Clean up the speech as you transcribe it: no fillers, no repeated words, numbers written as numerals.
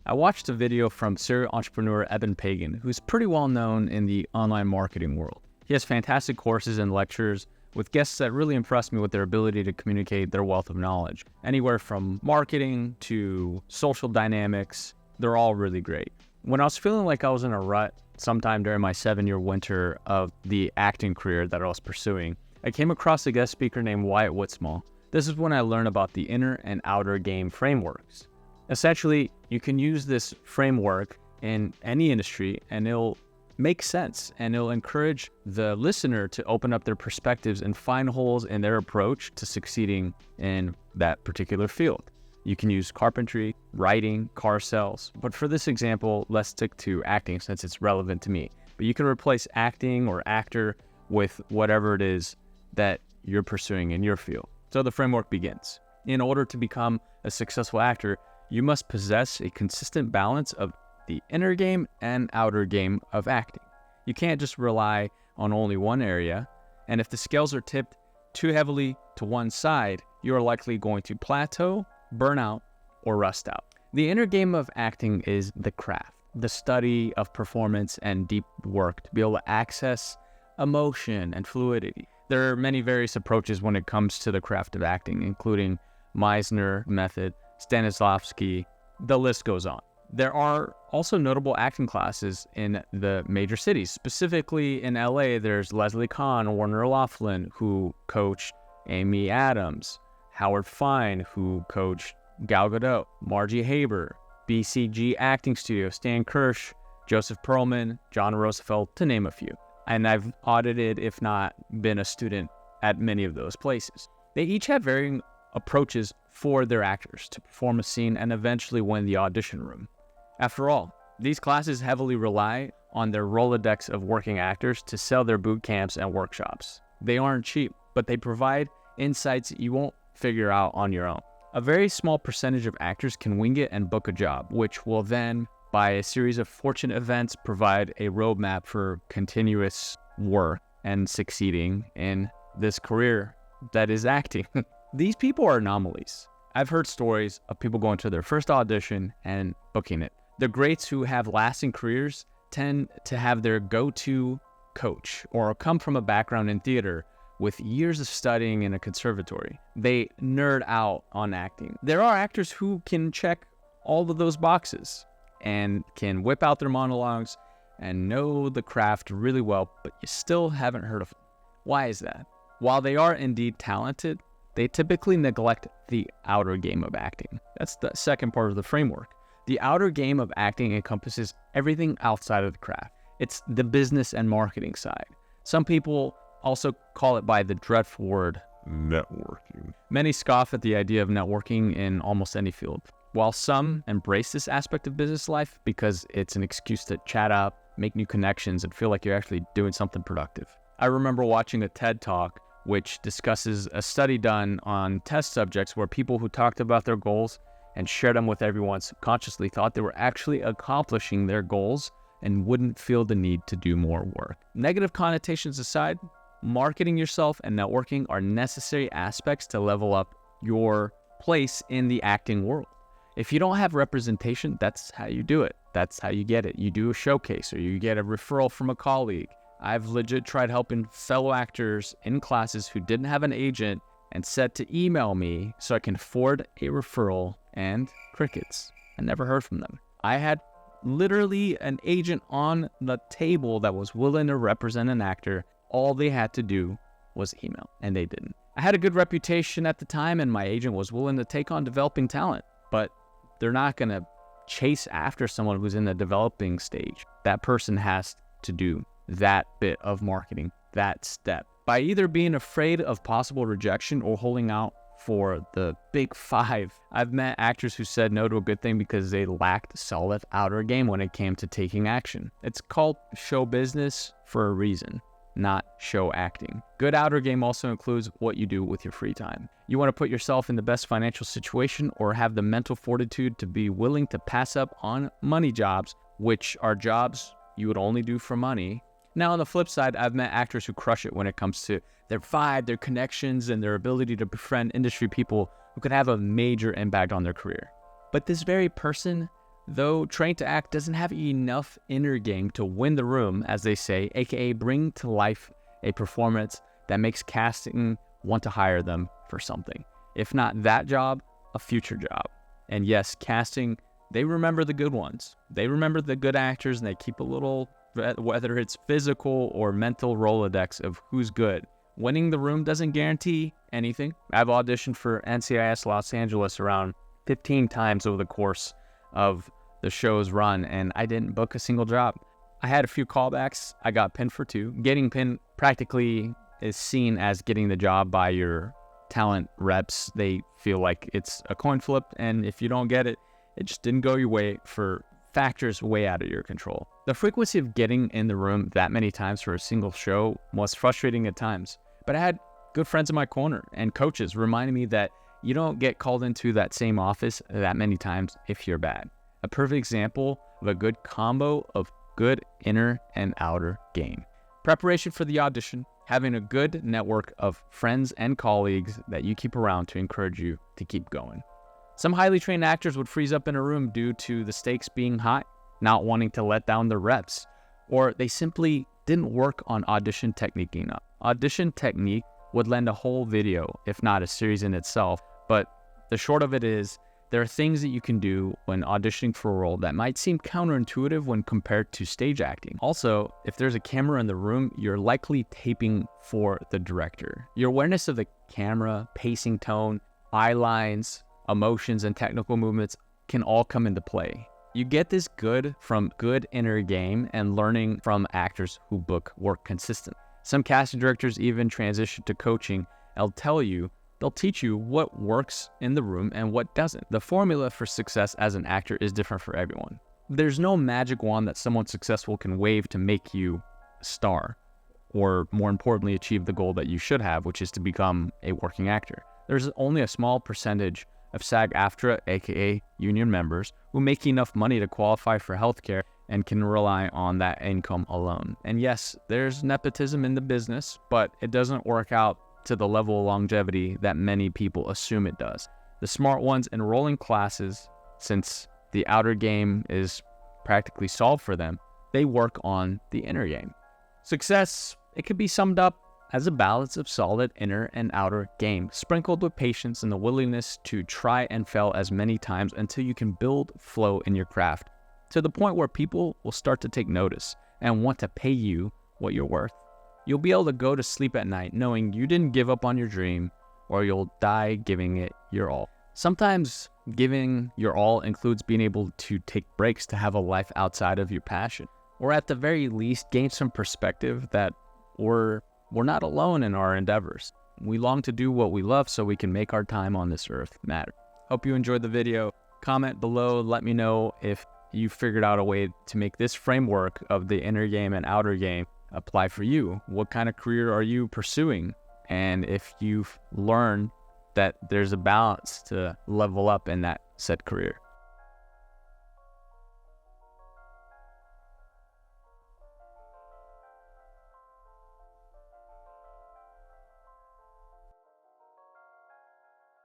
I watched a video from serial entrepreneur Eben Pagan, who's pretty well known in the online marketing world. He has fantastic courses and lectures with guests that really impressed me with their ability to communicate their wealth of knowledge. Anywhere from marketing to social dynamics, they're all really great. When I was feeling like I was in a rut sometime during my 7-year winter of the acting career that I was pursuing, I came across a guest speaker named Wyatt Woodsmall. This is when I learned about the inner and outer game frameworks. Essentially, you can use this framework in any industry and it'll make sense and it'll encourage the listener to open up their perspectives and find holes in their approach to succeeding in that particular field. You can use carpentry, writing, car sales, but for this example, let's stick to acting since it's relevant to me. But you can replace acting or actor with whatever it is that you're pursuing in your field. So the framework begins. In order to become a successful actor, you must possess a consistent balance of the inner game and outer game of acting. You can't just rely on only one area, and if the scales are tipped too heavily to one side, you are likely going to plateau, burn out, or rust out. The inner game of acting is the craft, the study of performance and deep work to be able to access emotion and fluidity. There are many various approaches when it comes to the craft of acting, including Meisner method, Stanislavski, the list goes on. There are also notable acting classes in the major cities. Specifically in LA, there's Leslie Kahn, Warner Laughlin, who coached Amy Adams, Howard Fine, who coached Gal Gadot, Margie Haber, BCG Acting Studio, Stan Kirsch, Joseph Perlman, John Roosevelt, to name a few. And I've audited, if not been a student at many of those places. They each have varying approaches for their actors to perform a scene and eventually win the audition room. After all, these classes heavily rely on their Rolodex of working actors to sell their boot camps and workshops. They aren't cheap, but they provide insights you won't figure out on your own. A very small percentage of actors can wing it and book a job, which will then, by a series of fortunate events, provide a roadmap for continuous work and succeeding in this career that is acting. These people are anomalies. I've heard stories of people going to their first audition and booking it. The greats who have lasting careers tend to have their go-to coach or come from a background in theater with years of studying in a conservatory. They nerd out on acting. There are actors who can check all of those boxes and can whip out their monologues and know the craft really well, but you still haven't heard of them. Why is that? While they are indeed talented, they typically neglect the outer game of acting. That's the second part of the framework. The outer game of acting encompasses everything outside of the craft. It's the business and marketing side. Some people also call it by the dreadful word, networking. Many scoff at the idea of networking in almost any field. While some embrace this aspect of business life because it's an excuse to chat up, make new connections, and feel like you're actually doing something productive. I remember watching a TED Talk which discusses a study done on test subjects where people who talked about their goals and shared them with everyone subconsciously thought they were actually accomplishing their goals and wouldn't feel the need to do more work. Negative connotations aside, marketing yourself and networking are necessary aspects to level up your place in the acting world. If you don't have representation, that's how you do it. That's how you get it. You do a showcase or you get a referral from a colleague. I've legit tried helping fellow actors in classes who didn't have an agent and said to email me so I can afford a referral, and crickets. I never heard from them. I had literally an agent on the table that was willing to represent an actor. All they had to do was email, and they didn't. I had a good reputation at the time, and my agent was willing to take on developing talent, but they're not going to chase after someone who's in the developing stage. That person has to do that bit of marketing, that step. By either being afraid of possible rejection or holding out for the big five. I've met actors who said no to a good thing because they lacked solid outer game when it came to taking action. It's called show business for a reason, not show acting. Good outer game also includes what you do with your free time. You want to put yourself in the best financial situation or have the mental fortitude to be willing to pass up on money jobs, which are jobs you would only do for money. Now, on the flip side, I've met actors who crush it when it comes to their vibe, their connections, and their ability to befriend industry people who could have a major impact on their career. But this very person though trained to act doesn't have enough inner game to win the room, as they say, aka bring to life a performance that makes casting want to hire them for something. If not that job, a future job. And yes, casting, they remember the good ones. They remember the good actors, and they keep a little, whether it's physical or mental Rolodex of who's good. Winning the room doesn't guarantee anything. I've auditioned for NCIS Los Angeles around 15 times over the course of the show's run, and I didn't book a single job. I had a few callbacks. I got pinned for 2. Getting pinned practically is seen as getting the job by your talent reps. They feel like it's a coin flip, and if you don't get it, it just didn't go your way for factors way out of your control. The frequency of getting in the room that many times for a single show was frustrating at times, but I had good friends in my corner and coaches reminding me that you don't get called into that same office that many times if you're bad. A perfect example of a good combo of good inner and outer game. Preparation for the audition, having a good network of friends and colleagues that you keep around to encourage you to keep going. Some highly trained actors would freeze up in a room due to the stakes being high, not wanting to let down their reps, or they simply didn't work on audition technique enough. Audition technique would lend a whole video, if not a series in itself, but the short of it is, there are things that you can do when auditioning for a role that might seem counterintuitive when compared to stage acting. Also, if there's a camera in the room, you're likely taping for the director. Your awareness of the camera, pacing tone, eye lines, emotions, and technical movements can all come into play. You get this good from good inner game and learning from actors who book work consistently. Some casting directors even transition to coaching. They'll teach you what works in the room and what doesn't. The formula for success as an actor is different for everyone. There's no magic wand that someone successful can wave to make you a star, or more importantly, achieve the goal that you should have, which is to become a working actor. There's only a small percentage of SAG-AFTRA, aka union members, who make enough money to qualify for healthcare and can rely on that income alone. And yes, there's nepotism in the business, but it doesn't work out to the level of longevity that many people assume it does. The smart ones enroll in classes, since the outer game is practically solved for them, they work on the inner game. Success, it could be summed up as a balance of solid inner and outer game, sprinkled with patience and the willingness to try and fail as many times until you can build flow in your craft, to the point where people will start to take notice and want to pay you what you're worth. You'll be able to go to sleep at night knowing you didn't give up on your dream, or you'll die giving it your all. Sometimes giving your all includes being able to take breaks to have a life outside of your passion, or at the very least gain some perspective that we're not alone in our endeavors. We long to do what we love so we can make our time on this earth matter. Hope you enjoyed the video. Comment below, let me know if you figured out a way to make this framework of the inner game and outer game apply for you. What kind of career are you pursuing? And if you've learned that there's a balance to level up in that said career.